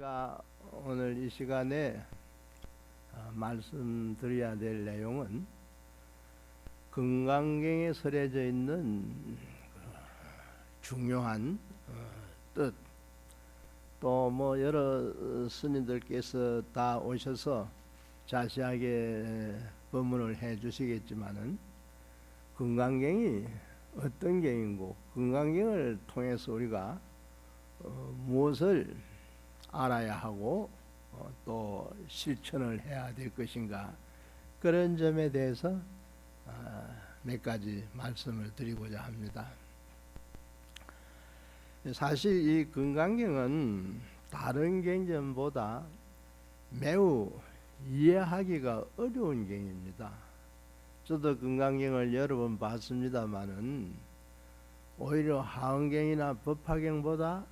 제가 오늘 이 시간에 말씀드려야 될 내용은 건강경에 설해져 있는 중요한 뜻, 또 뭐 여러 스님들께서 다 오셔서 자세하게 법문을 해 주시겠지만은 건강경이 어떤 경이고 건강경을 통해서 우리가 무엇을 알아야 하고 또 실천을 해야 될 것인가, 그런 점에 대해서 몇 가지 말씀을 드리고자 합니다. 사실 이 건강경은 다른 경전보다 매우 이해하기가 어려운 경입니다. 저도 건강경을 여러 번 봤습니다마는 오히려 하은경이나 법화경보다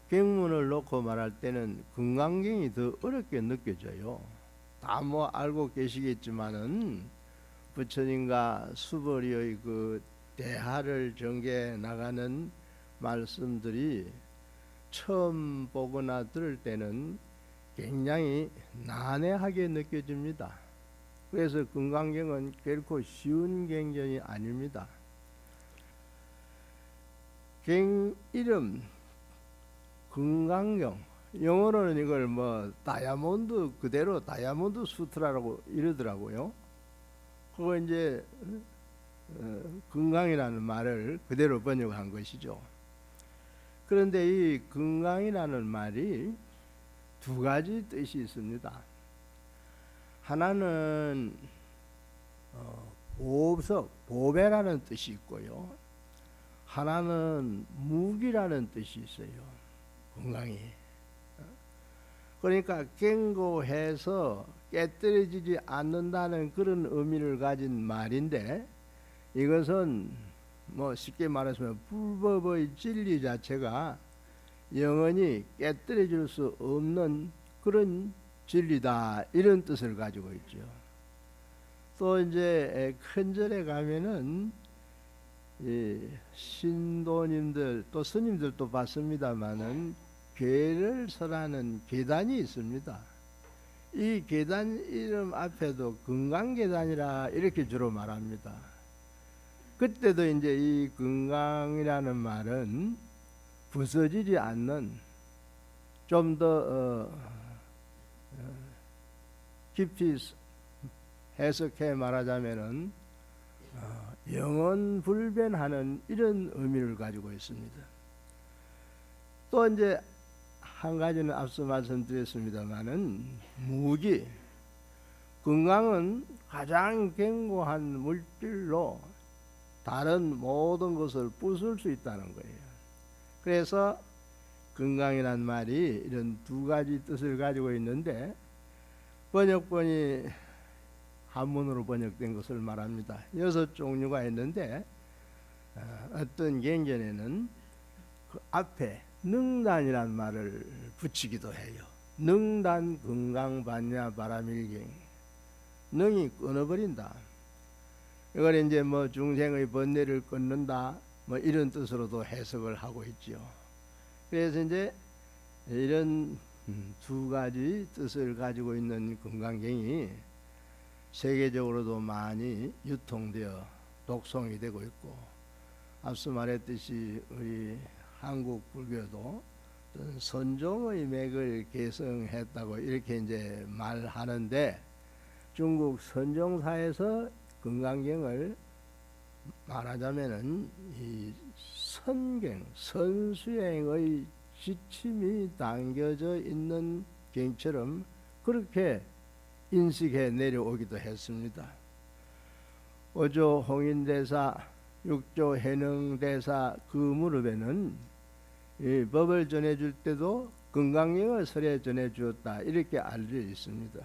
경문을 놓고 말할 때는 건강경이 더 어렵게 느껴져요. 다 뭐 알고 계시겠지만은 부처님과 수보리의 그 대화를 전개해 나가는 말씀들이 처음 보거나 들을 때는 굉장히 난해하게 느껴집니다. 그래서 건강경은 결코 쉬운 경전이 아닙니다. 경 이름 건강경, 영어로는 이걸 뭐 다이아몬드, 그대로 다이아몬드 수트라고 이러더라고요. 그거 이제 건강이라는 말을 그대로 번역한 것이죠. 그런데 이 건강이라는 말이 두 가지 뜻이 있습니다. 하나는 보석, 보배라는 뜻이 있고요. 하나는 무기라는 뜻이 있어요. 건강이. 그러니까 견고해서 깨뜨려지지 않는다는 그런 의미를 가진 말인데, 이것은 뭐 쉽게 말하면 불법의 진리 자체가 영원히 깨뜨려질 수 없는 그런 진리다, 이런 뜻을 가지고 있죠. 또 이제 큰 절에 가면은 신도님들 또 스님들도 봤습니다마는 괴를 설하는 계단이 있습니다. 이 계단 이름 앞에도 건강계단이라 이렇게 주로 말합니다. 그때도 이제 이 건강이라는 말은 부서지지 않는, 좀 더 깊이 해석해 말하자면은 영원 불변하는 이런 의미를 가지고 있습니다. 또 이제 한 가지는 앞서 말씀드렸습니다마는 무기, 건강은 가장 견고한 물질로 다른 모든 것을 부술 수 있다는 거예요. 그래서 건강이란 말이 이런 두 가지 뜻을 가지고 있는데, 번역본이 한문으로 번역된 것을 말합니다. 6종류가 있는데 어떤 경전에는 그 앞에 능단이란 말을 붙이기도 해요. 능단 건강반야 바라밀경, 능이 끊어버린다. 이걸 이제 뭐 중생의 번뇌를 끊는다, 뭐 이런 뜻으로도 해석을 하고 있죠. 그래서 이제 이런 두 가지 뜻을 가지고 있는 건강경이 세계적으로도 많이 유통되어 독송이 되고 있고, 앞서 말했듯이 우리 한국 불교도 선종의 맥을 계승했다고 이렇게 이제 말하는데, 중국 선종사에서 건강경을 말하자면은 이 선경, 선수행의 지침이 담겨져 있는 경처럼 그렇게 인식해 내려오기도 했습니다. 5조 홍인대사, 6조 해능대사 그 무렵에는 이 법을 전해줄 때도 건강경을 설해 전해주었다, 이렇게 알려져 있습니다.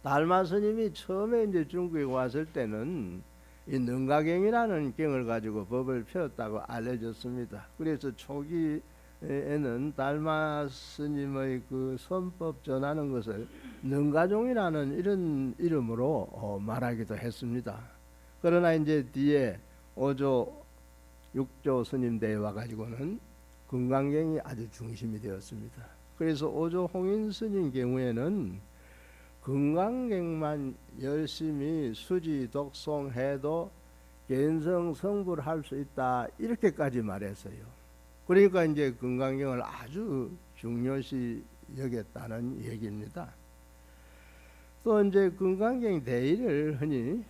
달마 스님이 처음에 이제 중국에 왔을 때는 이 능가경이라는 경을 가지고 법을 펴었다고 알려졌습니다. 그래서 초기에는 달마 스님의 그 선법 전하는 것을 능가종이라는 이런 이름으로 말하기도 했습니다. 그러나 이제 뒤에 5조 6조 스님대에 와가지고는 건강경이 아주 중심이 되었습니다. 그래서 오조 홍인 스님 경우에는 건강경만 열심히 수지 독송해도 견성 성불할 수 있다 이렇게까지 말했어요. 그러니까 이제 건강경을 아주 중요시 여겼다는 얘기입니다. 또 이제 건강경 대의를 흔히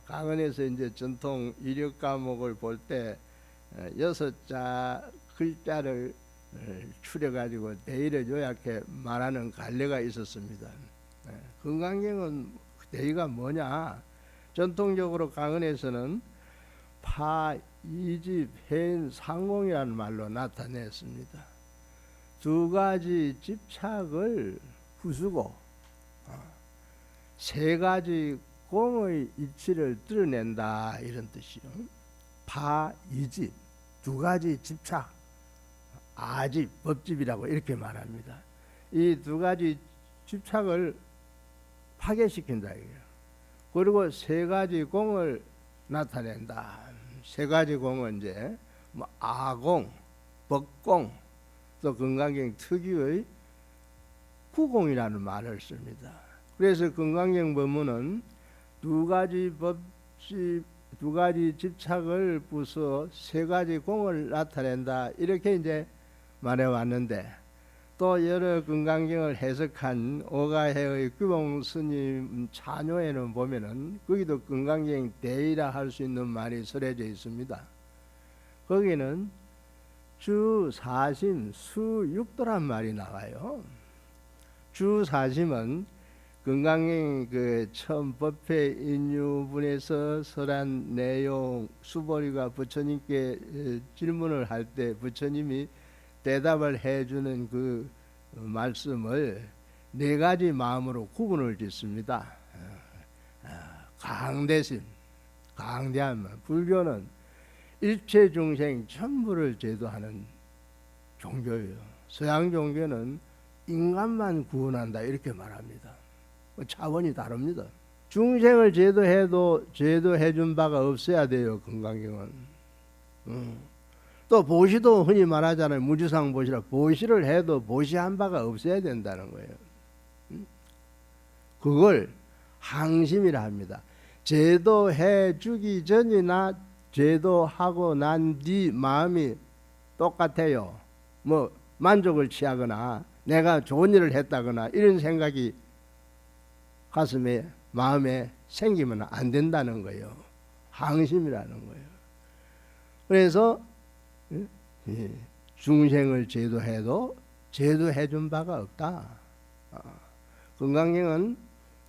강언에서 이제 전통 이력 과목을 볼 때 6자 글자를 추려 가지고 대의를 요약해 말하는 관례가 있었습니다. 건강경은 대의가 뭐냐? 전통적으로 강언에서는 파, 이집, 해인, 상공이라는 말로 나타냈습니다. 두 가지 집착을 부수고 세 가지 공의 이치를 드러낸다 이런 뜻이요. 파, 이집, 두 가지 집착, 아집, 법집이라고 이렇게 말합니다. 이 두 가지 집착을 파괴시킨다 이거예요. 그리고 세 가지 공을 나타낸다. 세 가지 공은 이제 아공, 법공, 또 건강경 특유의 구공이라는 말을 씁니다. 그래서 건강경 법문은 두 가지 법집, 두 가지 집착을 부숴 세 가지 공을 나타낸다 이렇게 이제 말해왔는데, 또 여러 건강경을 해석한 오가해의 규봉 스님 찬요에는 보면은 거기도 건강경 대의라 할 수 있는 말이 설해져 있습니다. 거기는 주사심 수육도란 말이 나와요. 주사심은 건강경 그 처음 법회 인유분에서 설한 내용, 수보리가 부처님께 질문을 할 때 부처님이 대답을 해주는 그 말씀을 네 가지 마음으로 구분을 짓습니다. 강대심, 강대한 말. 불교는 일체 중생 전부를 제도하는 종교예요. 서양 종교는 인간만 구원한다 이렇게 말합니다. 차원이 다릅니다. 중생을 제도해도 제도해 준 바가 없어야 돼요. 건강경은. 또 보시도 흔히 말하잖아요. 무주상 보시라. 보시를 해도 보시한 바가 없어야 된다는 거예요. 그걸 항심이라 합니다. 제도해 주기 전이나 제도하고 난 뒤 마음이 똑같아요. 뭐 만족을 취하거나 내가 좋은 일을 했다거나 이런 생각이 가슴에 마음에 생기면 안 된다는 거예요. 항심이라는 거예요. 그래서 중생을 제도해도 제도해 준 바가 없다. 건강경은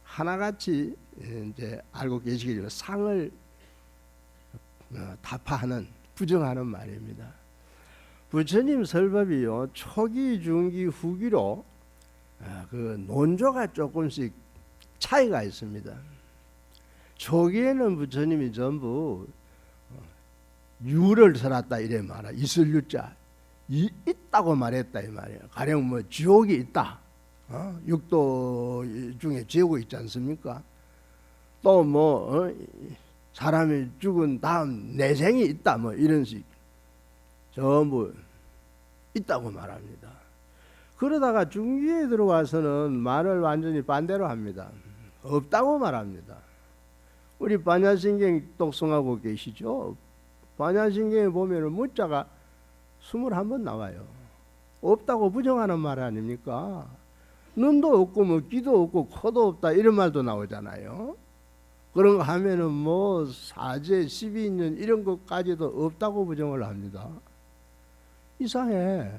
하나같이 이제 알고 계시겠지만 상을 타파하는, 부정하는 말입니다. 부처님 설법이요, 초기, 중기, 후기로 그 논조가 조금씩 차이가 있습니다. 초기에는 부처님이 전부 유를 설했다 이래 말아. 있을 유자 있다고 말했다 이 말이에요. 가령 뭐 지옥이 있다, 육도 중에 지옥이 있지 않습니까? 또 뭐 사람이 죽은 다음 내생이 있다 뭐 이런 식 전부 있다고 말합니다. 그러다가 중기에 들어와서는 말을 완전히 반대로 합니다. 없다고 말합니다. 우리 반야신경 독송하고 계시죠? 반야신경에 보면은 문자가 21번 나와요. 없다고 부정하는 말 아닙니까? 눈도 없고 뭐 귀도 없고 코도 없다 이런 말도 나오잖아요. 그런 거 하면은 뭐 사제 12년 이런 것까지도 없다고 부정을 합니다. 이상해.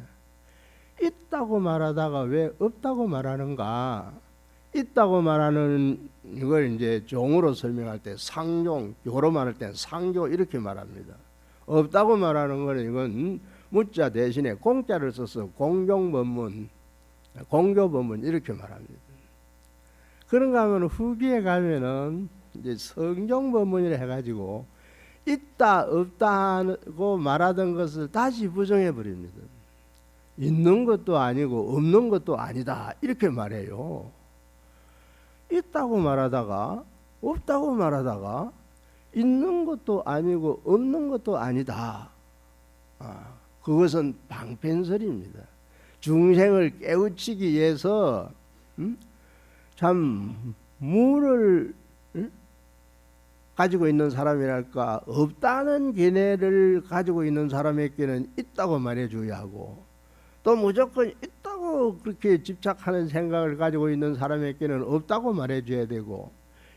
있다고 말하다가 왜 없다고 말하는가? 있다고 말하는 이걸 이제 종으로 설명할 때 상종, 교로 말할 때 상교 이렇게 말합니다. 없다고 말하는 거는 이건 무자 대신에 공자를 써서 공경법문, 공교법문 이렇게 말합니다. 그런가 하면 후기에 가면은 이제 성경법문이라 해가지고 있다 없다고 말하던 것을 다시 부정해 버립니다. 있는 것도 아니고 없는 것도 아니다 이렇게 말해요. 있다고 말하다가 없다고 말하다가 있는 것도 아니고 없는 것도 아니다. 그것은 방편설입니다. 중생을 깨우치기 위해서 참 무를 가지고 있는 사람이랄까 없다는 견해를 가지고 있는 사람에게는 있다고 말해줘야 하고 또 무조건 있다고 그렇게 집착하는 생각을 가지고 있는 사람에게는 없다고 말해줘야 되고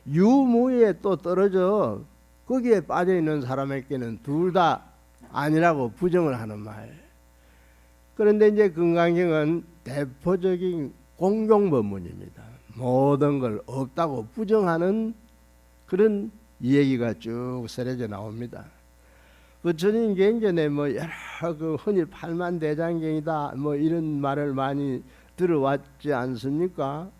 유무에 또 떨어져 거기에 빠져 있는 사람에게는 둘 다 아니라고 부정을 하는 말. 그런데 이제 금강경은 대표적인 공경법문입니다. 모든 걸 없다고 부정하는 그런 얘기가 쭉 쓰여져 나옵니다. 부처님 경전에 뭐 여러 그 흔히 팔만대장경이다 뭐 이런 말을 많이 들어왔지 않습니까?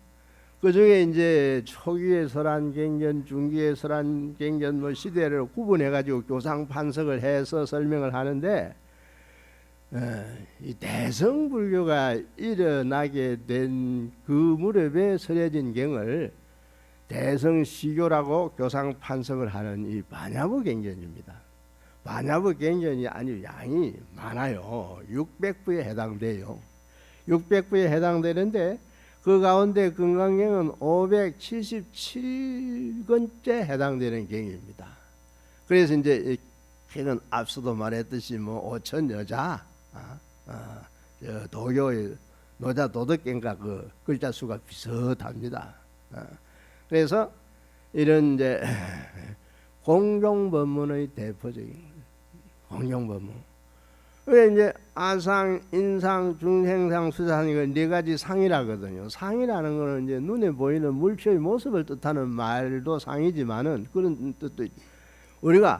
그 중에 이제 초기의 설한경전, 중기의 설한경전 뭐 시대를 구분해 가지고 교상 판석을 해서 설명을 하는데 이 대성불교가 일어나게 된 그 무렵에 설해진 경을 대성시교라고 교상 판석을 하는 이 반야부 경전입니다. 반야부 경전이 아주 양이 많아요. 600부에 해당돼요. 600부에 해당되는데 그 가운데 금강경은 577권째 해당되는 경입니다. 그래서 이제 이건 앞서도 말했듯이 뭐 5천 여자, 도교의 노자 도덕경과 그 글자 수가 비슷합니다. 그래서 이런 이제 공경법문의 대표적인 공경법문. 왜 이제 아상, 인상, 중생상, 수자상 이거 네 가지 상이라거든요. 상이라는 거는 이제 눈에 보이는 물체의 모습을 뜻하는 말도 상이지만은 그런 뜻도 있죠. 우리가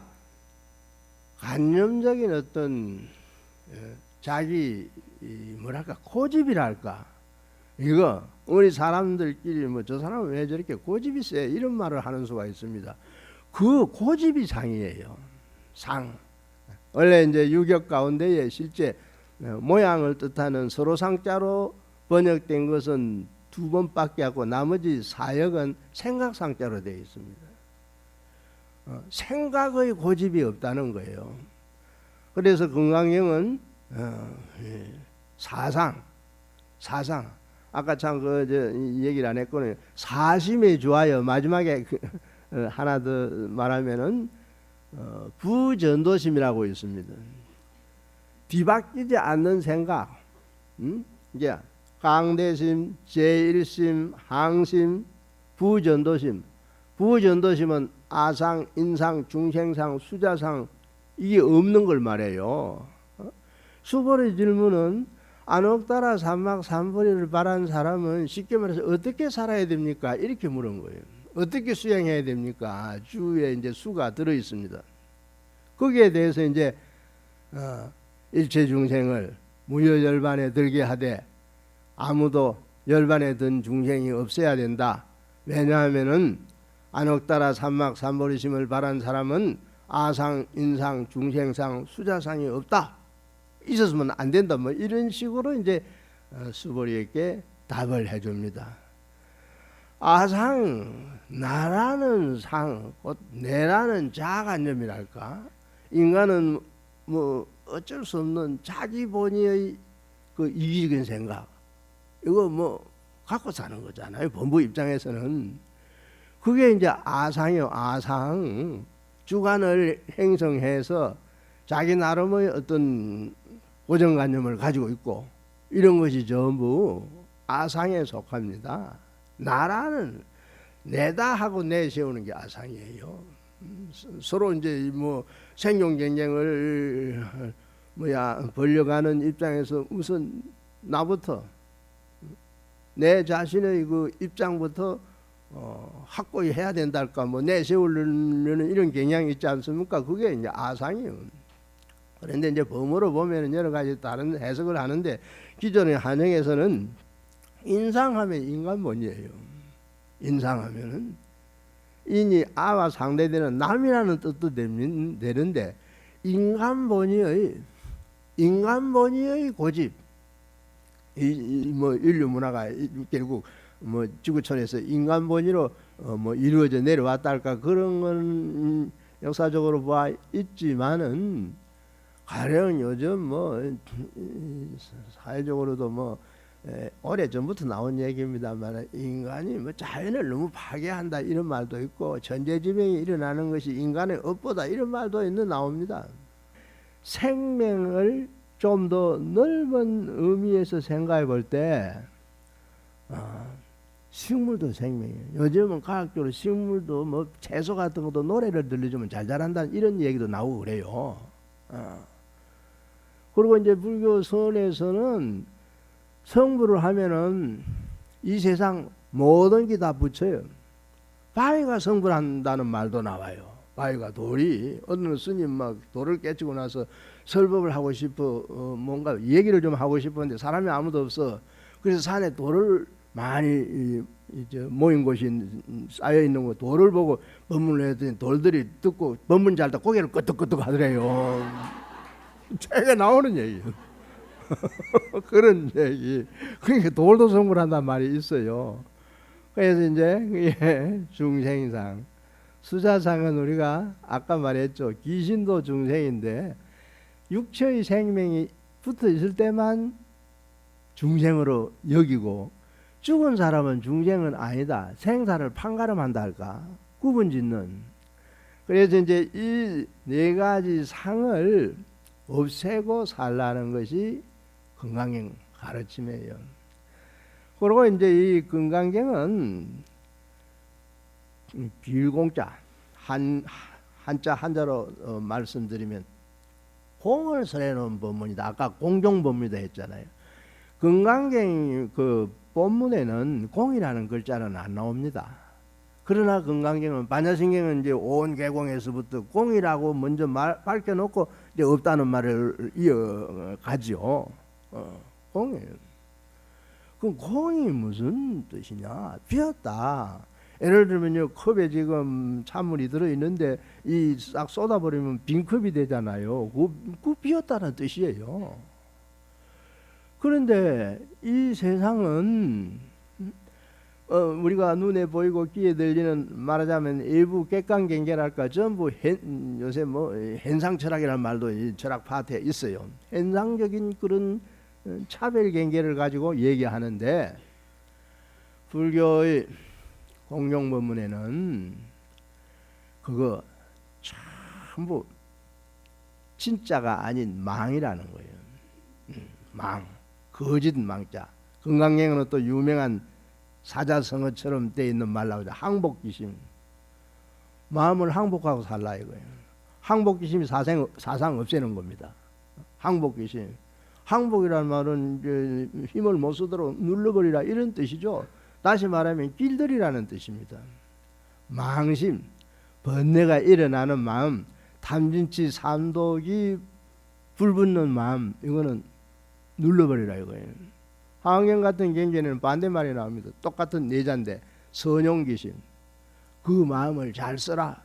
관념적인 어떤 자기 뭐랄까 고집이랄까 이거 우리 사람들끼리 뭐 저 사람은 왜 저렇게 고집이 세 이런 말을 하는 수가 있습니다. 그 고집이 상이에요. 상. 원래 이제 유격 가운데에 실제 모양을 뜻하는 서로상자로 번역된 것은 2번밖에 없고 나머지 사역은 생각상자로 되어 있습니다. 생각의 고집이 없다는 거예요. 그래서 금강경은 사상 아까 참 그 얘기를 안 했거든요. 사심에 주하여 마지막에 하나 더 말하면은 부전도심이라고 있습니다. 뒤바뀌지 않는 생각, 이제 강대심, 제1심, 항심, 부전도심. 부전도심은 아상, 인상, 중생상, 수자상 이게 없는 걸 말해요. 수보리 질문은 안옥따라 삼막 삼보리를 바란 사람은 쉽게 말해서 어떻게 살아야 됩니까? 이렇게 물은 거예요. 어떻게 수행해야 됩니까? 주에 이제 수가 들어 있습니다. 거기에 대해서 이제 일체 중생을 무여열반에 들게 하되 아무도 열반에 든 중생이 없어야 된다. 왜냐하면은 안옥따라 삼막 삼보리심을 바란 사람은 아상, 인상, 중생상, 수자상이 없다. 있었으면 안 된다. 뭐 이런 식으로 이제 수보리에게 답을 해줍니다. 아상, 나라는 상, 곧 내라는 자아관념이랄까. 인간은 뭐 어쩔 수 없는 자기 본의의 그 이기적인 생각, 이거 뭐 갖고 사는 거잖아요. 본부 입장에서는 그게 이제 아상이요. 아상 주관을 형성해서 자기 나름의 어떤 고정관념을 가지고 있고 이런 것이 전부 아상에 속합니다. 나라는 내다 하고 내세우는 게 아상이에요. 서로 이제 뭐 생존 경쟁을 벌려가는 입장에서 우선 나부터 내 자신의 그 입장부터 확고히 해야 된다 할까 뭐 내세우려는 이런 경향이 있지 않습니까? 그게 이제 아상이에요. 그런데 이제 범어로 보면 여러 가지 다른 해석을 하는데 기존의 한영에서는 인상하면 인간본이에요. 인상하면은 인이 아와 상대되는 남이라는 뜻도 되는데 인간본의의 고집 뭐 인류 문화가 결국 뭐 지구촌에서 인간본의로 뭐 이루어져 내려왔다 할까 그런 건 역사적으로 봐 있지만은 가령 요즘 뭐 사회적으로도 뭐 오래 전부터 나온 얘기입니다만 인간이 뭐 자연을 너무 파괴한다 이런 말도 있고 천재지변이 일어나는 것이 인간의 업보다 이런 말도 있는 나옵니다. 생명을 좀 더 넓은 의미에서 생각해 볼 때 식물도 생명이에요. 요즘은 과학적으로 식물도 뭐 채소 같은 것도 노래를 들려주면 잘 자란다는 이런 얘기도 나오고 그래요. 그리고 이제 불교 선에서는 성불을 하면은 이 세상 모든 게 다 붙여요. 바위가 성불한다는 말도 나와요. 바위가 돌이 어느 스님 막 돌을 깨치고 나서 설법을 하고 싶어 뭔가 얘기를 좀 하고 싶었는데 사람이 아무도 없어. 그래서 산에 돌을 많이 이제 모인 곳이 쌓여 있는 거 돌을 보고 법문을 했더니 돌들이 듣고 법문 잘 듣고 고개를 끄덕끄덕 하더래요. 책에 나오는 얘기예요. 그런 얘기. 그러니까 돌도 성불한단 말이 있어요. 그래서 이제 중생상, 수자상은 우리가 아까 말했죠. 귀신도 중생인데 육체의 생명이 붙어 있을 때만 중생으로 여기고 죽은 사람은 중생은 아니다. 생사를 판가름한다 할까? 구분짓는. 그래서 이제 이 네 가지 상을 없애고 살라는 것이 건강경 가르침이에요. 그리고 이제 이 건강경은 비일공자 한자로 말씀드리면 공을 설해놓은 법문이다. 아까 공종법문이다 했잖아요. 건강경 그 본문에는 공이라는 글자는 안 나옵니다. 그러나 건강경은 반야신경은 이제 온 개공에서부터 공이라고 먼저 밝혀놓고 이제 없다는 말을 이어가죠. 공이에요. 그럼 공이 무슨 뜻이냐? 비었다. 예를 들면요, 컵에 지금 찬물이 들어있는데 이 싹 쏟아버리면 빈 컵이 되잖아요. 그 비었다는 뜻이에요. 그런데 이 세상은 우리가 눈에 보이고 귀에 들리는 말하자면 일부 객관경계랄까 전부 요새 뭐 현상철학이라는 말도 철학 파트에 있어요. 현상적인 그런 차별경계를 가지고 얘기하는데 불교의 공룡법문에는 그거 전부 진짜가 아닌 망이라는 거예요. 망, 거짓 망자. 건강경은 또 유명한 사자성어처럼 돼 있는 말 나오죠. 항복기심. 마음을 항복하고 살라 이거예요. 항복기심이 사상 없애는 겁니다. 항복기심. 항복이라는 말은 이제 힘을 못 쓰도록 눌러버리라 이런 뜻이죠. 다시 말하면 길들이라는 뜻입니다. 망심, 번뇌가 일어나는 마음, 탐진치 삼독이 불붙는 마음, 이거는 눌러버리라 이거예요. 화엄경 같은 경계는 반대말이 나옵니다. 똑같은 내자인데 선용기심, 그 마음을 잘 써라.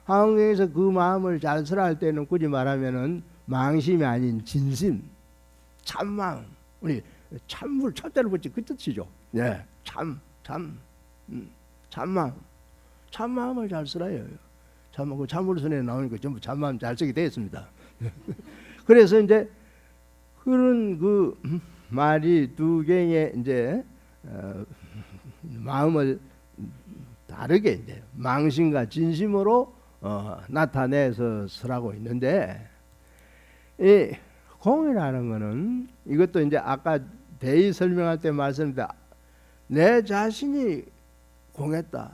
화엄경에서 그 마음을 잘 쓰라 할 때는 굳이 말하면은 망심이 아닌 진심, 참망. 우리 참물 첫자를 붙이 그 뜻이죠. 네, 참망, 참마음을 잘 쓰라요. 그 참물선에 나오니까 전부 참마음 잘 쓰게 되어 있습니다. 그래서 이제 그런 그 말이 두 개의 이제 마음을 다르게 이제 망심과 진심으로 나타내서 쓰라고 있는데, 이 공이라는 거는 이것도 이제 아까 대의 설명할 때 말씀드린 내 자신이 공했다.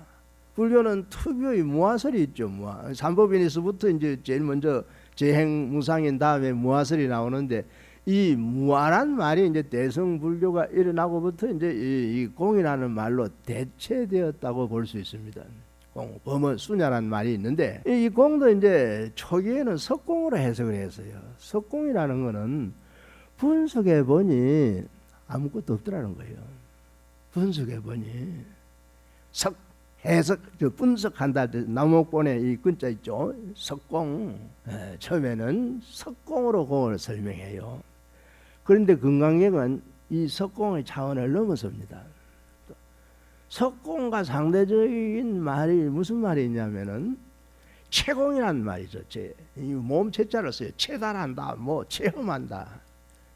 불교는 특유의 무아설이 있죠. 삼법인에서부터 이제 제일 먼저 재행 무상인 다음에 무아설이 나오는데, 이 무아란 말이 이제 대성 불교가 일어나고부터 이제 이 공이라는 말로 대체되었다고 볼 수 있습니다. 공, 범어 수냐라는 말이 있는데, 이 공도 이제 초기에는 석공으로 해석을 했어요. 석공이라는 거는 분석해 보니 아무것도 없더라는 거예요. 분석해 보니 해석, 분석한다 할 때 나무권에 이 근자 있죠. 석공. 처음에는 석공으로 공을 설명해요. 그런데 건강경은 이 석공의 차원을 넘어섭니다. 석공과 상대적인 말이 무슨 말이 있냐면은 체공이란 말이죠. 몸 체자를 써요. 체달한다, 뭐 체험한다.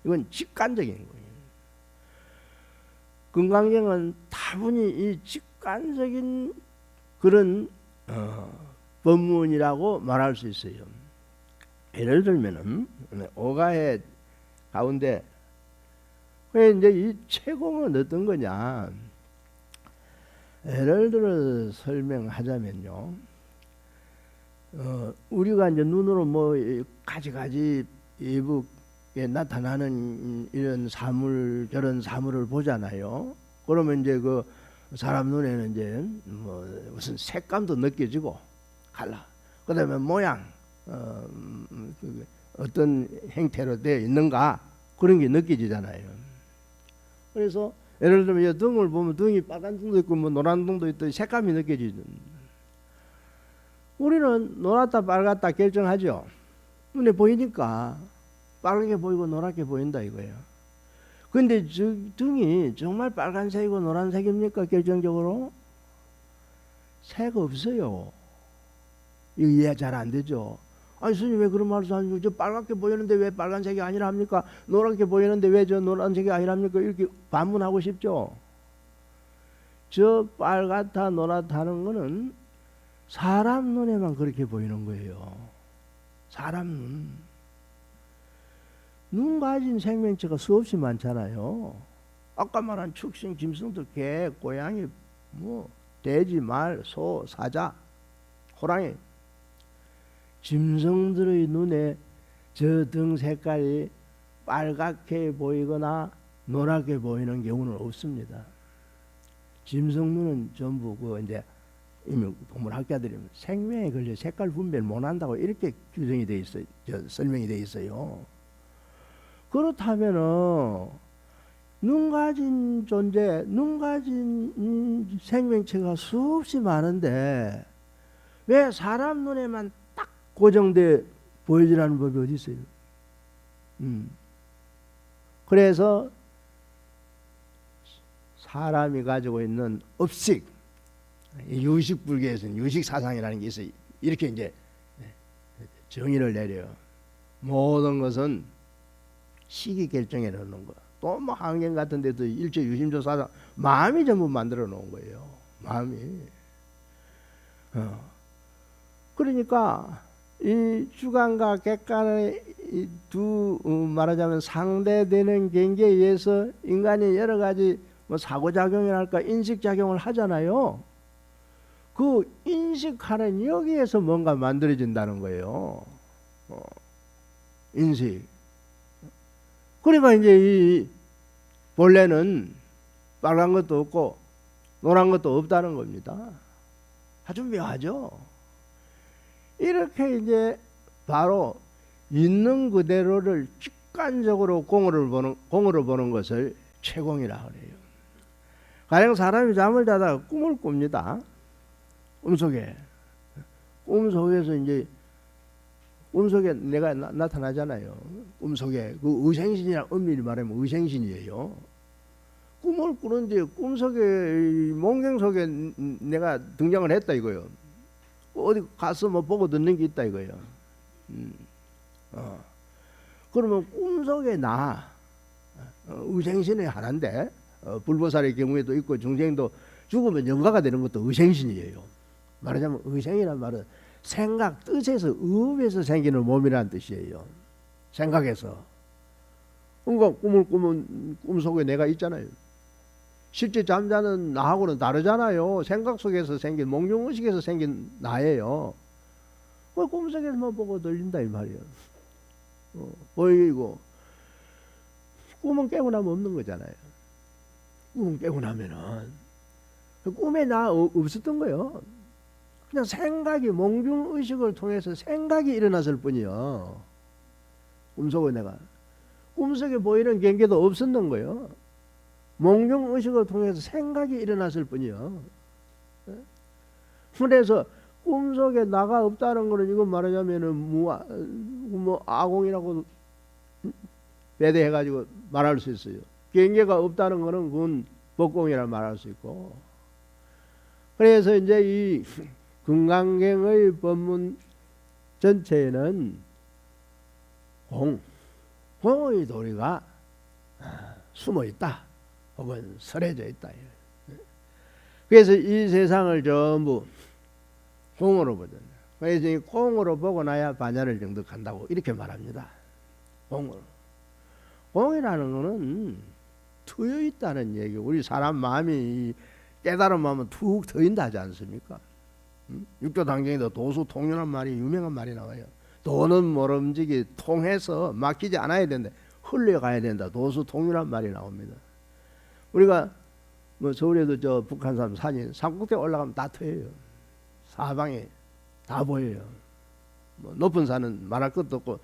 이건 직관적인 거예요. 금강경은 다분히 이 직관적인 그런 법문이라고 말할 수 있어요. 예를 들면은 오가의 가운데 왜 이제 이 체공은 어떤 거냐? 예를 들어 설명하자면요. 우리가 이제 눈으로 뭐 가지가지 이북에 나타나는 이런 사물 저런 사물을 보잖아요. 그러면 이제 그 사람 눈에는 이제 뭐 무슨 색감도 느껴지고 갈라. 그다음에 모양 어떤 형태로 되어 있는가 그런 게 느껴지잖아요. 그래서 예를 들면 이 등을 보면 등이 빨간 등도 있고 뭐 노란 등도 있고 색감이 느껴지는. 우리는 노랗다 빨갛다 결정하죠. 눈에 보이니까 빨갛게 보이고 노랗게 보인다 이거예요. 근데 저 등이 정말 빨간색이고 노란색입니까? 결정적으로 색 없어요. 이거 이해 잘 안 되죠. 아니 스님 왜 그런 말을 하시고 저 빨갛게 보이는데 왜 빨간색이 아니라 합니까? 노랗게 보이는데 왜 저 노란색이 아니라 합니까? 이렇게 반문하고 싶죠. 저 빨갛다 노랗다 하는 거는 사람 눈에만 그렇게 보이는 거예요. 사람 눈 가진 생명체가 수없이 많잖아요. 아까 말한 축생, 짐승도 개, 고양이, 뭐 돼지, 말, 소, 사자, 호랑이. 짐승들의 눈에 저 등 색깔이 빨갛게 보이거나 노랗게 보이는 경우는 없습니다. 짐승 눈은 전부 그 이제 이미 동물학자들이 생명에 걸려 색깔 분별 못한다고 이렇게 규정이 돼 있어요. 설명이 돼 있어요. 그렇다면은 눈 가진 존재, 눈 가진 생명체가 수없이 많은데 왜 사람 눈에만 딱 고정돼 보여지라는 법이 어디 있어요? 그래서 사람이 가지고 있는 업식, 유식 불교에서는 유식 사상이라는 게 있어요. 이렇게 이제 정의를 내려요. 모든 것은 식이 결정해 놓는 거. 또 뭐 환경 같은 데도 일체 유심조 사상, 마음이 전부 만들어 놓은 거예요. 마음이. 그러니까 이 주관과 객관의 두 말하자면 상대되는 경계에 의해서 인간이 여러 가지 뭐 사고작용이랄까 인식작용을 하잖아요. 그 인식하는 여기에서 뭔가 만들어진다는 거예요. 인식. 그러니까 이제 이 본래는 빨간 것도 없고 노란 것도 없다는 겁니다. 아주 묘하죠. 이렇게 이제 바로 있는 그대로를 직관적으로 공으로 보는 것을 채공이라 그래요. 가령 사람이 잠을 자다가 꿈을 꿉니다. 꿈속에서 이제 꿈속에 내가 나타나잖아요. 꿈속에 그 의생신이라 엄밀히 말하면 의생신이에요. 꿈을 꾸는데 꿈속에 몽경 속에 내가 등장을 했다 이거예요. 어디 가서 뭐 보고 듣는 게 있다 이거예요. 그러면 꿈속에 의생신의 하나인데 불보살의 경우에도 있고 중생도 죽으면 영가가 되는 것도 의생신이에요. 말하자면 의생이란 말은 생각, 뜻에서 의에서 생기는 몸이라는 뜻이에요. 생각에서. 그러니까 꿈을 꾸면 꿈속에 내가 있잖아요. 실제 잠자는 나하고는 다르잖아요. 생각 속에서 생긴 몽중의식에서 생긴 나예요. 그 꿈속에서만 보고 들린다 이 말이에요. 보이고 꿈은 깨고 나면 없는 거잖아요. 꿈은 깨고 나면은 꿈에 나 없었던 거예요. 그냥 생각이 몽중의식을 통해서 생각이 일어났을 뿐이요. 꿈속에 내가 꿈속에 보이는 경계도 없었는 거예요. 몽중의식을 통해서 생각이 일어났을 뿐이요. 그래서 꿈속에 나가 없다는 거는 이건 말하자면은 뭐 아공이라고 배대해가지고 말할 수 있어요. 경계가 없다는 거는 그건 법공이라 말할 수 있고. 그래서 이제 이 금강경의 법문 전체에는 공의 도리가 숨어 있다 혹은 설해져 있다. 그래서 이 세상을 전부 공으로 보잖아요. 그래서 이 공으로 보고 나야 반야를 정득한다고 이렇게 말합니다. 공으로. 공이라는 거는 트여 있다는 얘기. 우리 사람 마음이 깨달은 마음은 툭 트인다 하지 않습니까? 육조 당경에도 도수 통유란 말이 유명한 말이 나와요. 도는 모름지기 통해서 막히지 않아야 된다. 흘려가야 된다. 도수 통유란 말이 나옵니다. 우리가 뭐 서울에도 저 북한산 산이 산꼭대기 올라가면 다 트여요. 사방에 다 보여요. 뭐 높은 산은 말할 것도 없고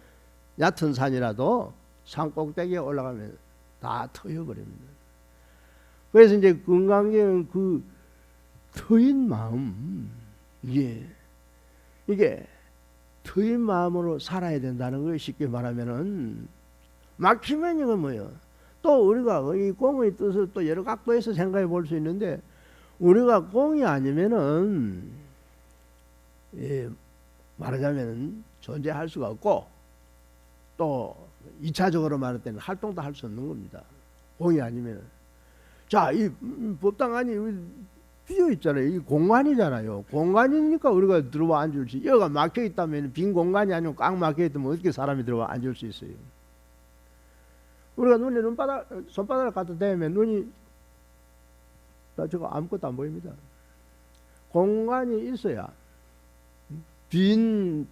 얕은 산이라도 산꼭대기에 올라가면 다 트여버립니다. 그래서 이제 금강경은 그 트인 마음, 이게 트인 마음으로 살아야 된다는 걸 쉽게 말하면은, 막히면 이건 뭐예요? 또 우리가 이 공의 뜻을 또 여러 각도에서 생각해 볼 수 있는데, 우리가 공이 아니면은 말하자면 존재할 수가 없고, 또 2차적으로 말할 때는 활동도 할 수 없는 겁니다. 공이 아니면. 자, 이 법당 안이 비어 있잖아요. 이 공간이잖아요. 공간이니까 우리가 들어와 앉을 수. 여기가 막혀 있다면, 빈 공간이 아니고 꽉 막혀 있다면 어떻게 사람이 들어와 앉을 수 있어요? 우리가 눈에 손바닥을 갖다 대면 눈이 저거 아무것도 안 보입니다. 공간이 있어야, 빈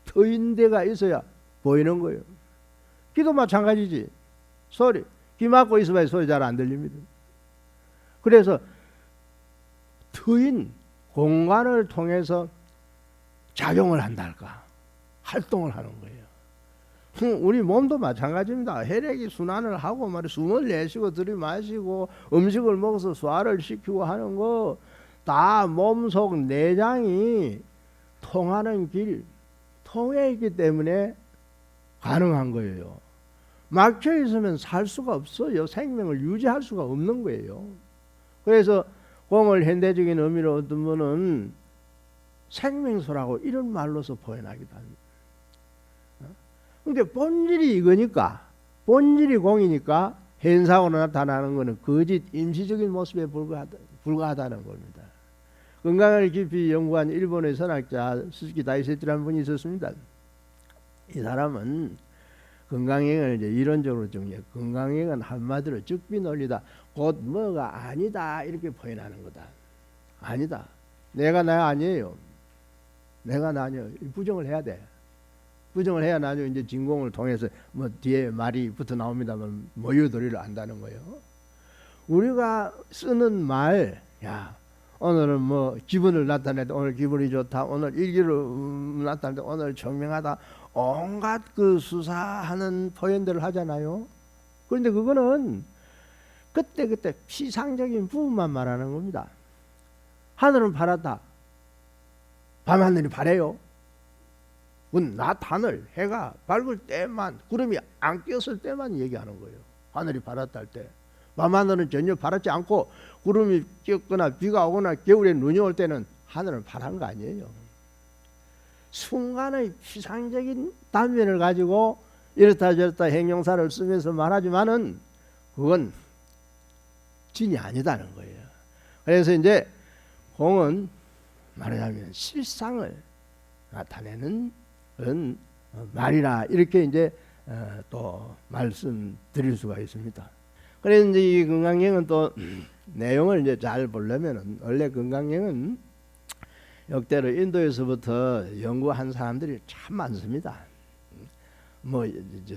트인 데가 있어야 보이는 거예요. 귀도 마찬가지지. 소리, 귀 막고 있어봐야 소리 잘 안 들립니다. 그래서 트인 공간을 통해서 작용을 한달까, 활동을 하는 거예요. 우리 몸도 마찬가지입니다. 혈액이 순환을 하고 말이 숨을 내쉬고 들이마시고 음식을 먹어서 소화를 시키고 하는 거 다 몸속 내장이 통하는 길, 통해 있기 때문에 가능한 거예요. 막혀 있으면 살 수가 없어요. 생명을 유지할 수가 없는 거예요. 그래서 공을 현대적인 의미로 어떤 분은 생명소라고 이런 말로서 표현하기도 합니다. 그러니까 본질이 이거니까, 본질이 공이니까 현상으로 나타나는 것은 거짓 임시적인 모습에 불과하다는 겁니다. 건강을 깊이 연구한 일본의 선학자 스즈키 다이세치라는 분이 있었습니다. 이 사람은 건강행을 이제 이론적으로 정리해. 건강행은 한마디로 즉비 논리다. 곧 뭐가 아니다 이렇게 표현하는 거다. 아니다. 내가 나 아니에요. 내가 나 아니에요. 부정을 해야 돼. 부정을 해야 나중에 이제 진공을 통해서 뭐 뒤에 말이 붙어 나옵니다만 모유도리를 안다는 거예요. 우리가 쓰는 말, 야 오늘은 뭐 기분을 나타낼 때 오늘 기분이 좋다, 오늘 일기를 나타낼 때 오늘 청명하다, 온갖 그 수사하는 표현들을 하잖아요. 그런데 그거는 그때 피상적인 부분만 말하는 겁니다. 하늘은 파랗다. 밤하늘이 파래요. 낮 하늘, 해가 밝을 때만, 구름이 안 꼈을 때만 얘기하는 거예요. 하늘이 파랗다 할 때. 밤하늘은 전혀 파랗지 않고 구름이 꼈거나 비가 오거나 겨울에 눈이 올 때는 하늘은 파란 거 아니에요. 순간의 피상적인 단면을 가지고 이렇다 저렇다 행용사를 쓰면서 말하지만은 그건 진이 아니다는 거예요. 그래서 이제 공은 말하자면 실상을 나타내는 그런 말이라 이렇게 이제 또 말씀드릴 수가 있습니다. 그래서 이제 이 건강경은 또 내용을 이제 잘 보려면은, 원래 건강경은 역대로 인도에서부터 연구한 사람들이 참 많습니다. 뭐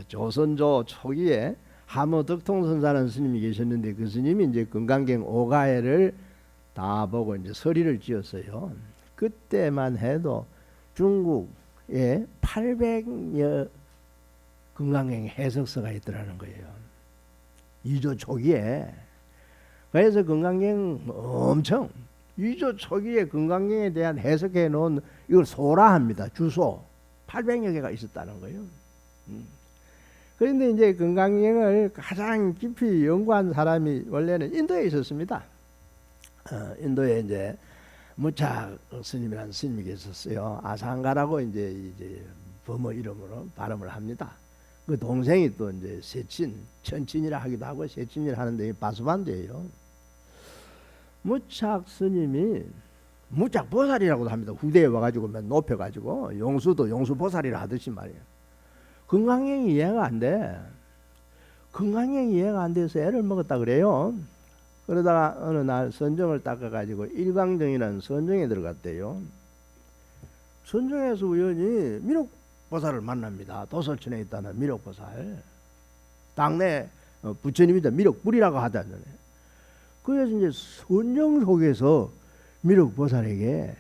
조선조 초기에 하모덕통선사라는 스님이 계셨는데 그 스님이 이제 건강경 5가해를 다 보고 이제 서리를 지었어요. 그때만 해도 중국에 800여 건강경 해석서가 있더라는 거예요. 2조 초기에. 그래서 건강경 엄청 2조 초기에 건강경에 대한 해석해 놓은 이걸 소라합니다. 주소 800여 개가 있었다는 거예요. 그런데 이제 건강경을 가장 깊이 연구한 사람이 원래는 인도에 있었습니다. 인도에 이제 무착 스님이라는 스님이 계셨어요. 아상가라고 이제 범어 이름으로 발음을 합니다. 그 동생이 또 이제 세친, 천친이라 하기도 하고 세친이라 하는데 바수반대예요. 무착 스님이 무착 보살이라고도 합니다. 후대에 와가지고 높여가지고 용수도 용수 보살이라 하듯이 말이에요. 건강형이 이해가 안 돼. 건강형이 이해가 안 돼서 애를 먹었다 그래요. 그러다가 어느 날 선정을 닦아가지고 일광정이라는 선정에 들어갔대요. 선정에서 우연히 미륵보살을 만납니다. 도솔천에 있다는 미륵보살. 당내 부처님이다 미륵불이라고 하잖아요. 그래서 이제 선정 속에서 미륵보살에게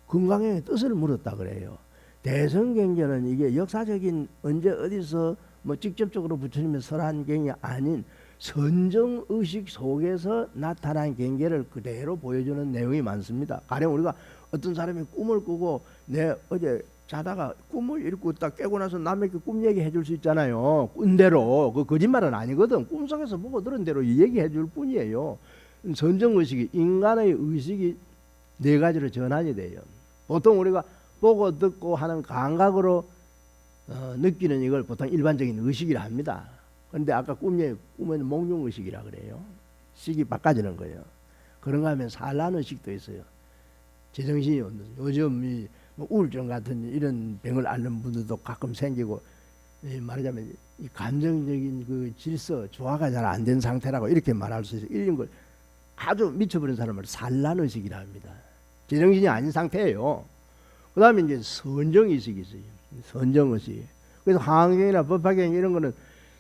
건강형의 뜻을 물었다 그래요. 대성경전은 이게 역사적인 언제 어디서 뭐 직접적으로 부처님의 설한 경이 아닌 선정의식 속에서 나타난 경계를 그대로 보여주는 내용이 많습니다. 가령 우리가 어떤 사람이 꿈을 꾸고 내 어제 자다가 꿈을 이렇게 딱 깨고 나서 남에게 꿈 얘기해 줄 수 있잖아요. 꾼 대로. 그 거짓말은 아니거든. 꿈속에서 보고 들은 대로 얘기해 줄 뿐이에요. 선정의식이 인간의 의식이 네 가지로 전환이 돼요. 보통 우리가 보고 듣고 하는 감각으로 느끼는 이걸 보통 일반적인 의식이라 합니다. 그런데 아까 꿈은 몽중의식이라 그래요. 식이 바꿔지는 거예요. 그런가 하면 산란의식도 있어요. 제정신이 없는 요즘 이 우울증 같은 이런 병을 앓는 분들도 가끔 생기고 말하자면 이 감정적인 그 질서 조화가 잘 안 된 상태라고 이렇게 말할 수 있어요. 이런 걸 아주 미쳐버린 사람을 산란의식이라 합니다. 제정신이 아닌 상태예요. 그 다음에 이제 선정의식이 있어요. 선정의식. 그래서 화엄경이나 법화경 이런 거는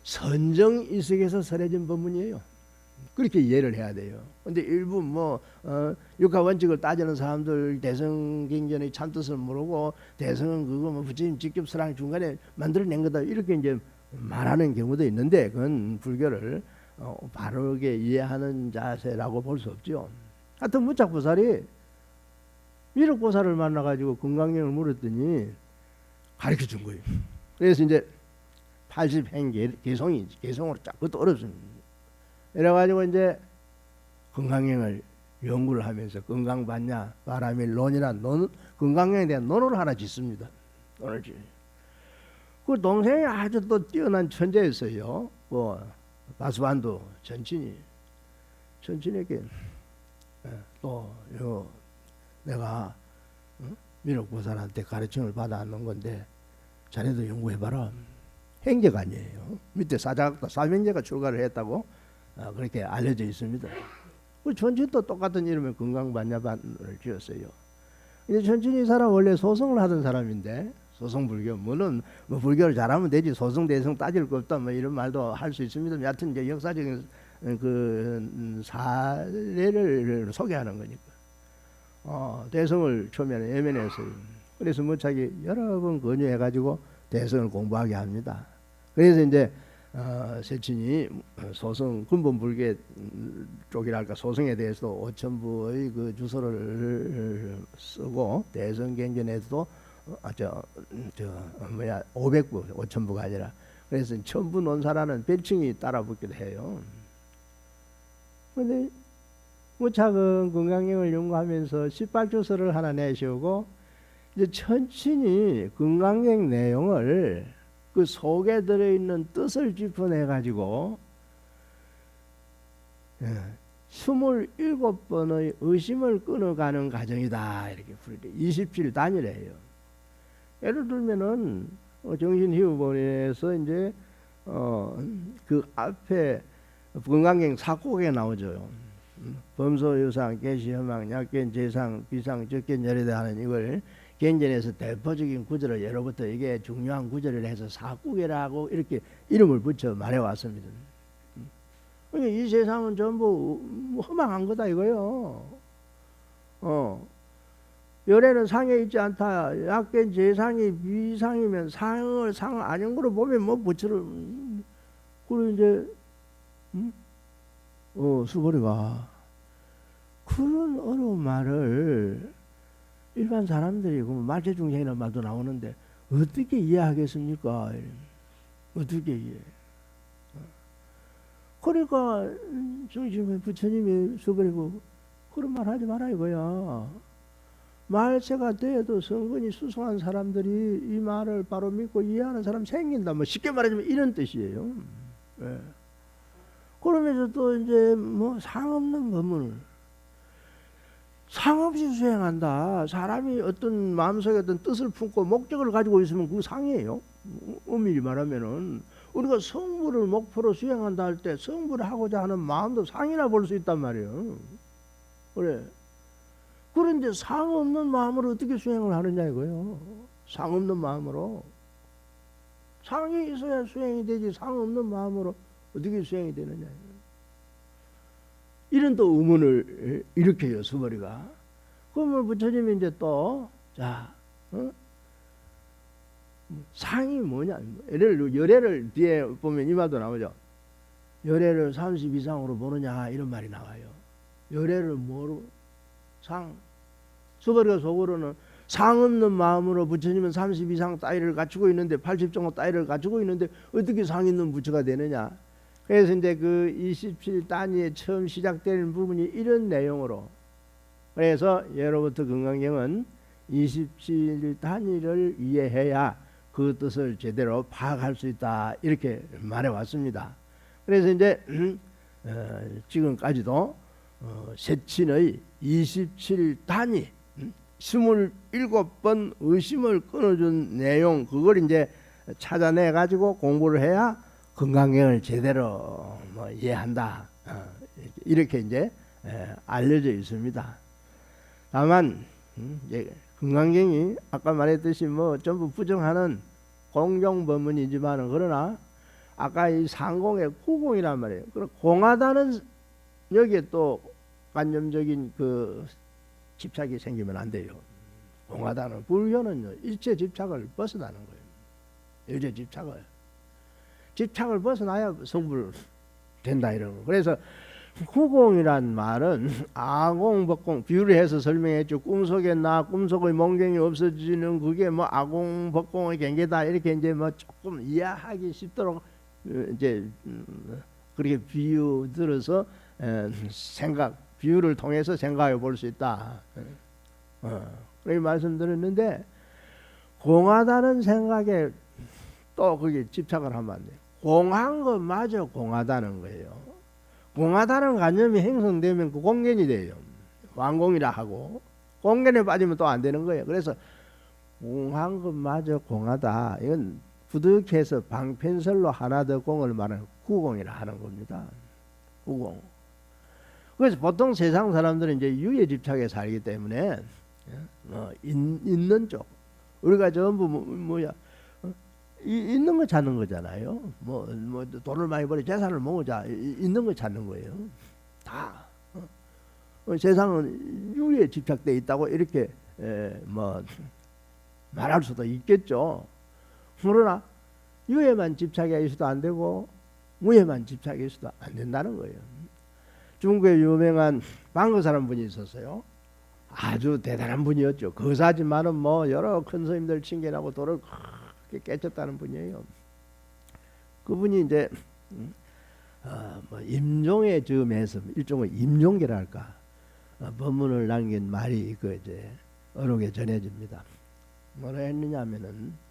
선정의식에서 설해진 법문이에요. 그렇게 이해를 해야 돼요. 근데 일부 육하원칙을 따지는 사람들 대성경전의 참뜻을 모르고 대성은 그거 부처님 직접 설한 중간에 만들어낸 거다 이렇게 이제 말하는 경우도 있는데 그건 불교를 바르게 이해하는 자세라고 볼 수 없죠. 하여튼 무착보살이 미륵보살을 만나가지고 건강경을 물었더니 가르쳐 준 거예요. 그래서 이제 80행 개송으로 쫙 그것도 어렵습니다. 이래가지고 이제 건강경을 연구를 하면서 건강받냐 바라밀론이나 건강경에 대한 논어를 하나 짓습니다. 논을 짓. 그 동생이 아주 또 뛰어난 천재였어요. 바수반도 천친에게 또 내가 미륵보살한테 가르침을 받아놓은 건데 자네도 연구해봐라. 행제가 아니에요. 밑에 사자각도 사명제가 출가를 했다고 그렇게 알려져 있습니다. 그 천친도 똑같은 이름의 건강반야반을 지었어요. 이제 천친이 이 사람 원래 소송을 하던 사람인데 소송불교 물론 불교를 잘하면 되지 소송 대성 따질 거 없다 이런 말도 할 수 있습니다. 여하튼 이제 역사적인 그 사례를 소개하는 거니까 대성을 처음에는 예면했어요. 그래서 무착이 여러 번 권유해가지고 대성을 공부하게 합니다. 그래서 이제 세친이 소성 근본불교 쪽이랄까 소성에 대해서 5천부의 그 주소를 쓰고 대성경전에도 500부 5천부가 아니라 그래서 천부 논사라는 별칭이 따라붙기도 해요. 근데 무착은 건강경을 연구하면서 18주서를 하나 내시고 이제 천친이 건강경 내용을 그 속에 들어있는 뜻을 짚어내 가지고 27번의 의심을 끊어가는 과정이다 이렇게 부르죠. 27단이래요. 예를 들면은 정신희우본에서 이제 그 앞에 건강경 사곡에 나오죠. 범소유상, 계시허망, 약견, 재상, 비상, 적견, 열애다 하는 이걸 경전에서 대표적인 구절을 예로부터 이게 중요한 구절을 해서 사국이라고 이렇게 이름을 붙여 말해왔습니다. 이 세상은 전부 허망한 거다 이거요. 열애는 상에 있지 않다. 약견, 재상이 비상이면 상 아닌 거로 보면 뭐 부처를 그리고 이제 수보리가 그런 어려운 말을 일반 사람들이 말재중생이라는 말도 나오는데 어떻게 이해하겠습니까? 어떻게 이해? 그러니까 정신의 부처님이 수보리고 그런 말 하지 마라 이거야. 말세가 돼도 성근이 수승한 사람들이 이 말을 바로 믿고 이해하는 사람 생긴다. 뭐 쉽게 말하자면 이런 뜻이에요. 예. 그러면서 또 이제 뭐 상없는 법문을 상없이 수행한다. 사람이 어떤 마음속에 어떤 뜻을 품고 목적을 가지고 있으면 그 상이에요. 엄밀히 말하면은 우리가 성불을 목표로 수행한다 할 때 성불을 하고자 하는 마음도 상이라 볼 수 있단 말이에요. 그래. 그런데 상 없는 마음으로 어떻게 수행을 하느냐 이거예요. 상 없는 마음으로. 상이 있어야 수행이 되지 상 없는 마음으로 어떻게 수행이 되느냐. 이런 또 의문을 일으켜요 수머리가. 그러면 부처님이 이제 또 자, 상이 뭐냐. 열애를 뒤에 보면 이 말도 나오죠. 열애를 30 이상으로 보느냐 이런 말이 나와요. 열애를 뭐로? 상. 수머리가 속으로는 상 없는 마음으로 부처님은 30 이상 따위를 갖추고 있는데 80 정도 따위를 갖추고 있는데 어떻게 상 있는 부처가 되느냐. 그래서 이제 그 27단위에 처음 시작되는 부분이 이런 내용으로. 그래서 예로부터 금강경은 27단위를 이해해야 그 뜻을 제대로 파악할 수 있다 이렇게 말해 왔습니다. 그래서 이제 지금까지도 세친의 27단위 27번 의심을 끊어준 내용 그걸 이제 찾아내 가지고 공부를 해야 금강경을 제대로 이해한다 이렇게 이제 알려져 있습니다. 다만 금강경이 아까 말했듯이 뭐 전부 부정하는 공경법문이지만은 그러나 아까 이 상공의 구공이란 말이에요. 그럼 공하다는 여기에 또 관념적인 그 집착이 생기면 안 돼요. 공하다는 불교는 일체 집착을 벗어나는 거예요. 일체 집착을 벗어나야 성불 된다 이런 거. 그래서 후공이란 말은 아공, 법공 비유를 해서 설명했죠. 꿈속에 꿈속의 몽경이 없어지는 그게 뭐 아공, 법공의 경계다 이렇게 이제 뭐 조금 이해하기 쉽도록 이제 그렇게 비유 들어서 비유를 통해서 생각해 볼 수 있다. 그렇게 말씀드렸는데 공하다는 생각에 또 거기에 집착을 하면 안 돼요. 공한 것마저 공하다는 거예요. 공하다는 관념이 형성되면 그 공견이 돼요. 완공이라 하고 공견에 빠지면 또 안 되는 거예요. 그래서 공한 것마저 공하다. 이건 부득해서 방편설로 하나 더 공을 말하는 구공이라 하는 겁니다. 구공. 그래서 보통 세상 사람들은 이제 유에 집착에 살기 때문에 있는 쪽 우리가 전부 뭐야 있는 거 찾는 거잖아요. 뭐 돈을 많이 벌어 재산을 모으자 있는 거 찾는 거예요. 다 세상은 유에 집착돼 있다고 이렇게 뭐 말할 수도 있겠죠. 그러나 유에만 집착해 있어도 안 되고 무에만 집착해 있어도 안 된다는 거예요. 중국에 유명한 방거사라는 분이 있었어요. 아주 대단한 분이었죠. 거사지만은 뭐 여러 큰 스님들 칭견하고 도를 깨쳤다는 분이에요. 그분이 이제 뭐 임종의 점에서 일종의 임종계랄까 법문을 남긴 말이 그 이제 어록에 전해집니다. 뭐라 했느냐면은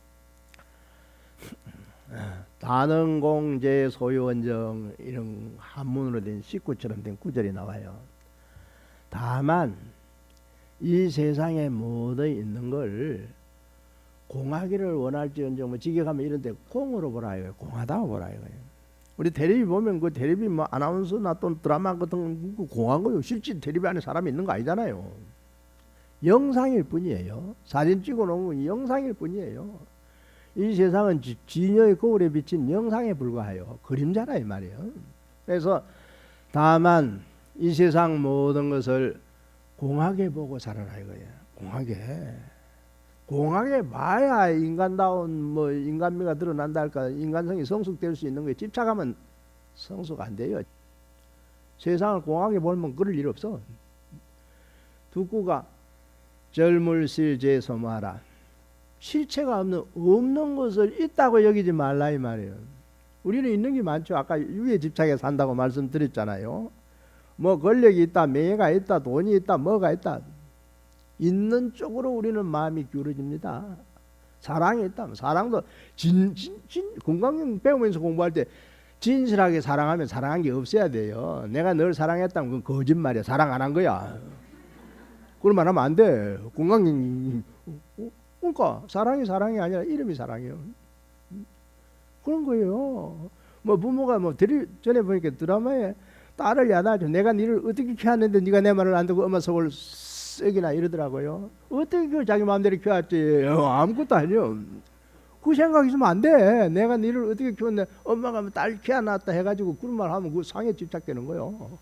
단언공제 소유원정 이런 한문으로 된 식구처럼 된 구절이 나와요. 다만 이 세상에 모두 있는 걸 공하기를 원할지언정 뭐 직역하면 이런데 공으로 보라 이거예요. 공하다고 보라 이거예요. 우리 텔레비 보면 그 텔레비 뭐 아나운서나 또 드라마 같은 거 공한 거요. 실제 텔레비 안에 사람이 있는 거 아니잖아요. 영상일 뿐이에요. 사진 찍어 놓은 건 영상일 뿐이에요. 이 세상은 진여의 거울에 비친 영상에 불과해요. 그림자라 이 말이에요. 그래서 다만 이 세상 모든 것을 공하게 보고 살아라 이거예요. 공하게 봐야 인간다운 뭐 인간미가 드러난다 할까 인간성이 성숙될 수 있는 거예요. 집착하면 성숙 안 돼요. 세상을 공하게 보면 그럴 일 없어. 두꾸가 절물실제 소모하라. 실체가 없는 것을 있다고 여기지 말라 이 말이에요. 우리는 있는 게 많죠. 아까 유에 집착에 산다고 말씀드렸잖아요. 뭐 권력이 있다, 명예가 있다, 돈이 있다, 뭐가 있다. 있는 쪽으로 우리는 마음이 기울어집니다. 사랑이 있다. 사랑도 건강경 배우면서 공부할 때 진실하게 사랑하면 사랑한 게 없어야 돼요. 내가 널 사랑했다면 그건 거짓말이야. 사랑 안 한 거야. 그런 말 하면 안 돼. 건강경 그러니까 사랑이 아니라 이름이 사랑이에요. 그런 거예요. 뭐 부모가 뭐 전에 보니까 드라마에 딸을 야단하죠. 내가 니를 어떻게 키웠는데 네가 내 말을 안 듣고 엄마 속을 썩이나 이러더라고요. 어떻게 그 자기 마음대로 키웠지? 아무것도 아니요. 그 생각 있으면 안 돼. 내가 니를 어떻게 키웠네. 엄마가 딸 키워놨다 해가지고 그런 말 하면 그 상에 집착되는 거예요.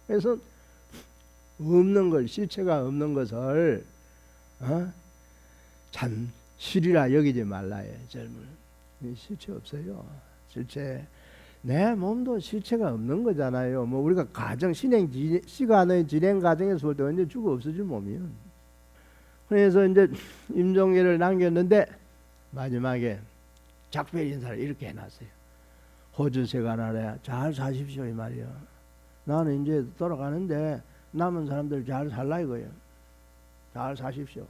그래서 없는 걸, 실체가 없는 것을 참 실이라 여기지 말라요. 젊은 실체 없어요. 실체. 내 몸도 실체가 없는 거잖아요. 뭐 우리가 가정 시간의 진행 과정에서 볼 때 언제 죽어 없어질 몸이요. 그래서 이제 임종계를 남겼는데 마지막에 작별 인사를 이렇게 해놨어요. 호주세가 나라야 잘 사십시오 이 말이요. 나는 이제 돌아가는데 남은 사람들 잘 살라 이거예요. 잘 사십시오.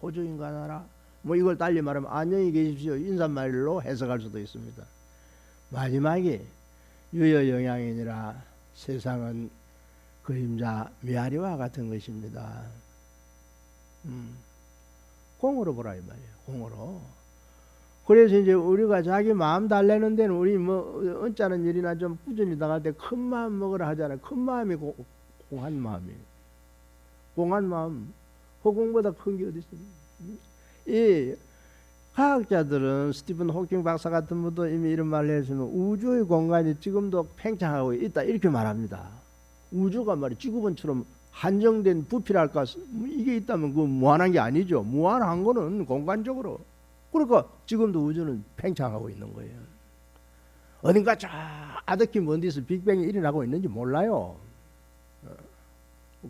호주인가 나라. 뭐 이걸 달리 말하면 안녕히 계십시오 인사말로 해석할 수도 있습니다. 마지막에 유효영향이니라 세상은 그림자 메아리와 같은 것입니다. 공으로 보라 이 말이에요. 공으로. 그래서 이제 우리가 자기 마음 달래는 데는 우리 뭐 언짢은 일이나 좀 꾸준히 당할 때 큰 마음 먹으라 하잖아요. 큰 마음이 공한 마음이에요. 공한 마음. 허공보다 큰 게 어디 있습니까? 이 과학자들은 스티븐 호킹 박사 같은 분도 이미 이런 말을 해주면 우주의 공간이 지금도 팽창하고 있다 이렇게 말합니다. 우주가 말이 지구본처럼 한정된 부피랄까 이게 있다면 그 무한한 게 아니죠. 무한한 거는 공간적으로. 그러니까 지금도 우주는 팽창하고 있는 거예요. 어딘가 저 아득히 먼 데서 빅뱅이 일어나고 있는지 몰라요.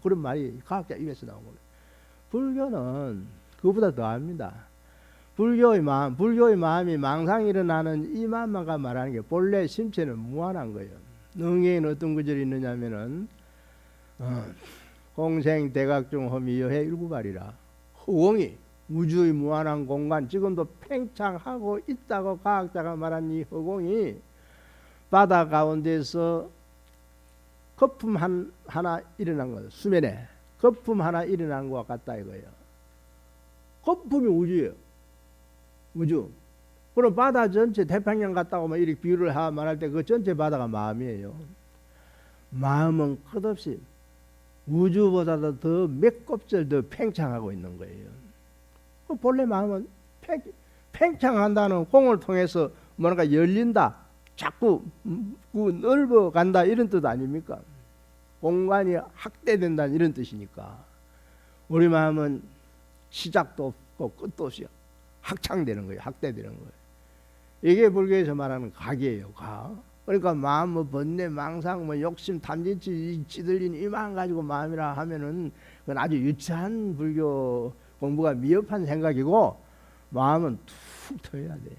그런 말이 과학자 입에서 나온 거예요. 불교는 그보다 더합니다. 불교의 마음이 망상이 일어나는 이 마음만가 말하는 게 본래 심체는 무한한 거예요. 능에는 어떤 구절이 있느냐면은 공생 대각중 허미여해 일구발이라. 허공이 우주의 무한한 공간 지금도 팽창하고 있다고 과학자가 말한 이 허공이 바다 가운데서 거품 하나 일어난 거예요. 수면에 거품 하나 일어난 것 같다 이거예요. 거품이 우주예요. 우주. 그럼 바다 전체 태평양 같다고 막 이렇게 비유를 말할 때 그 전체 바다가 마음이에요. 마음은 끝없이 우주보다도 더 몇 곱절 더 팽창하고 있는 거예요. 본래 마음은 팽창한다는 공을 통해서 뭔가 열린다, 자꾸 넓어 간다 이런 뜻 아닙니까? 공간이 확대된다는 이런 뜻이니까 우리 마음은 시작도 없고 끝도 없이 확창되는 거예요. 확대되는 거예요. 이게 불교에서 말하는 각이에요. 각. 그러니까 마음 뭐 번뇌 망상 뭐 욕심 탐진치 찌들린 이만 가지고 마음이라 하면은 그건 아주 유치한 불교 공부가 미흡한 생각이고 마음은 툭 트여야 돼요.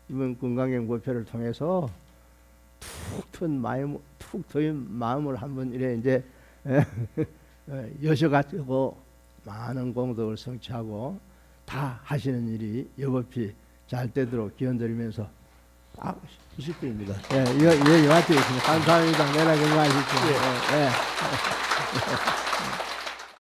이번 건강경 법표를 통해서 툭 트인 마음을 한번 이래 이제 여셔가지고 많은 공덕을 성취하고 다 하시는 일이 여법히 잘 되도록 기원드리면서 20분입니다. 예, 이거 여하튼 감사합니다. 내일 건강하십시오. 예.